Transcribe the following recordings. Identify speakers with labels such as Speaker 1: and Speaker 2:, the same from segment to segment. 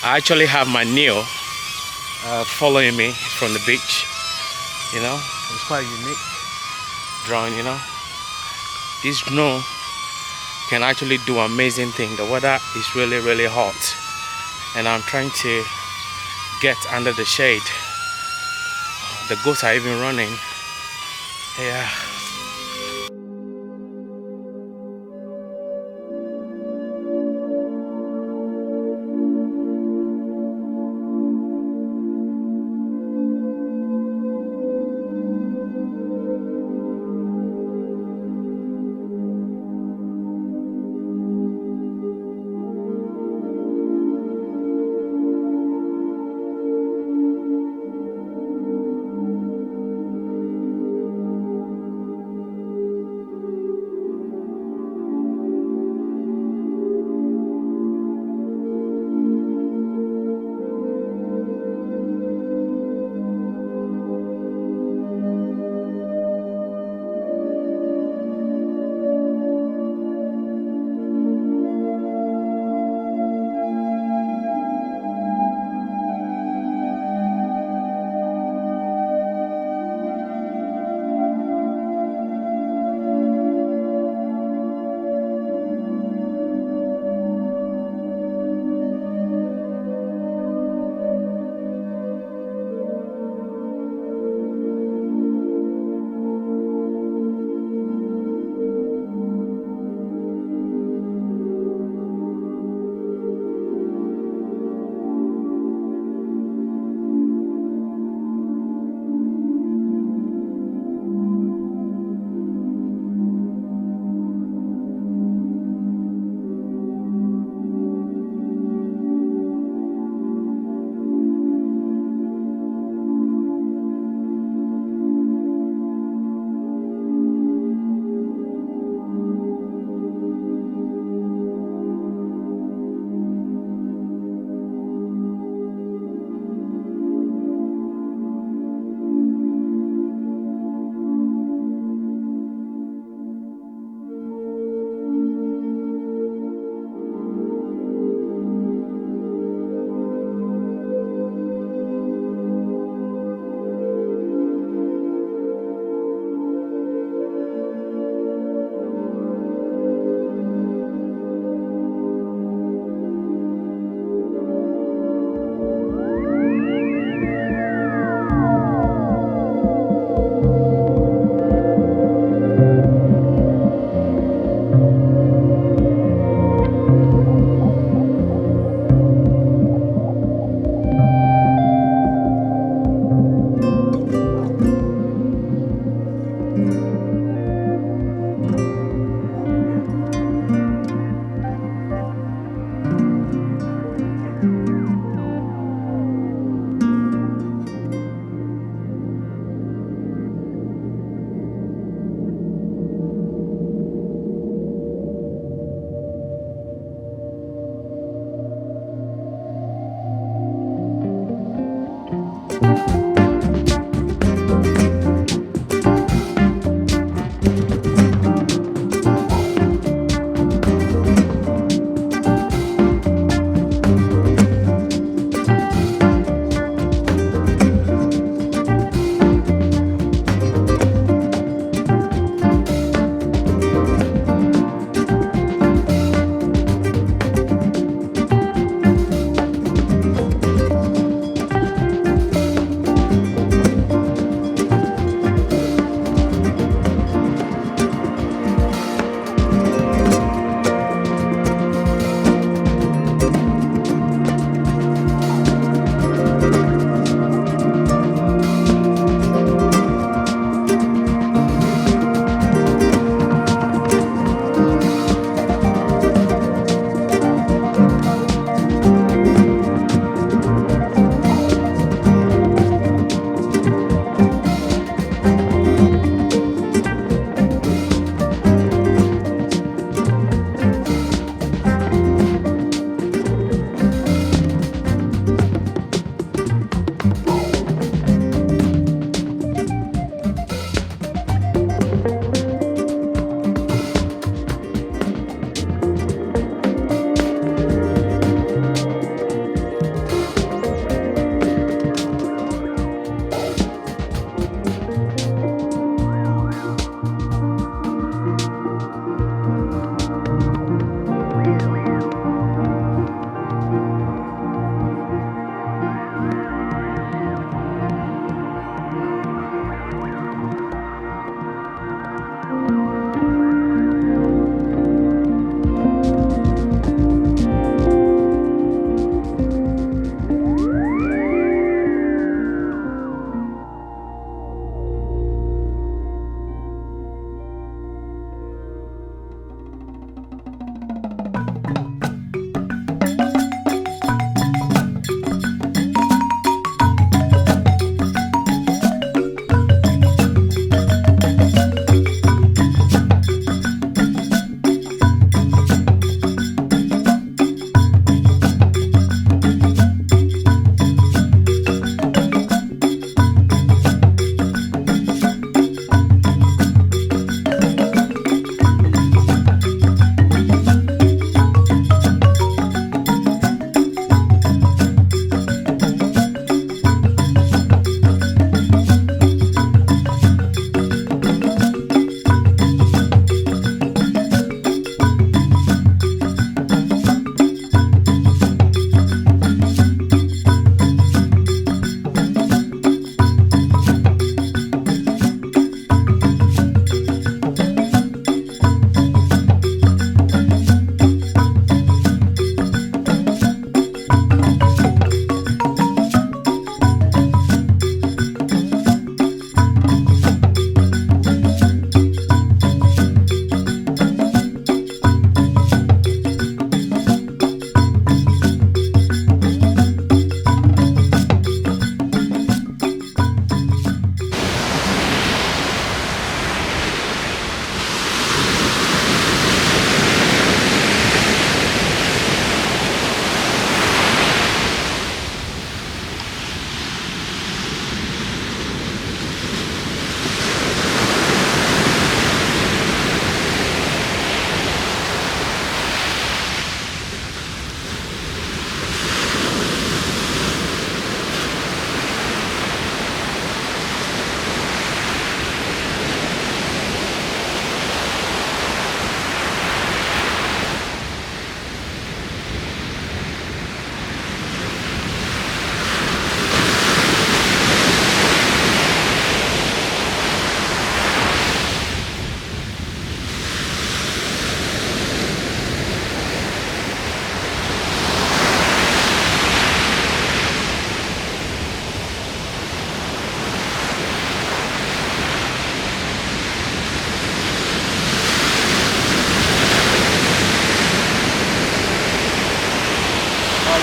Speaker 1: I actually have my Neo following me from the beach. You know, it's quite unique drone. You know, this drone can actually do amazing thing. The weather is really hot, and I'm trying to get under the shade. The goats are even running. Yeah.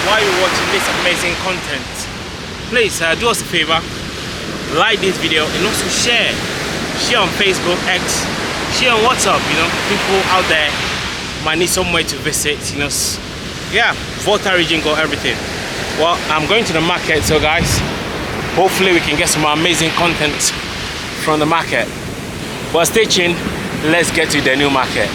Speaker 1: while you're watching this amazing content, please do us a favor, like this video and also share on Facebook, X, share on WhatsApp. You know, people out there might need somewhere to visit. You know, yeah, Volta region got everything. Well, I'm going to the market, so guys, hopefully we can get some amazing content from the market. Well, stay tuned. Let's get to the new market.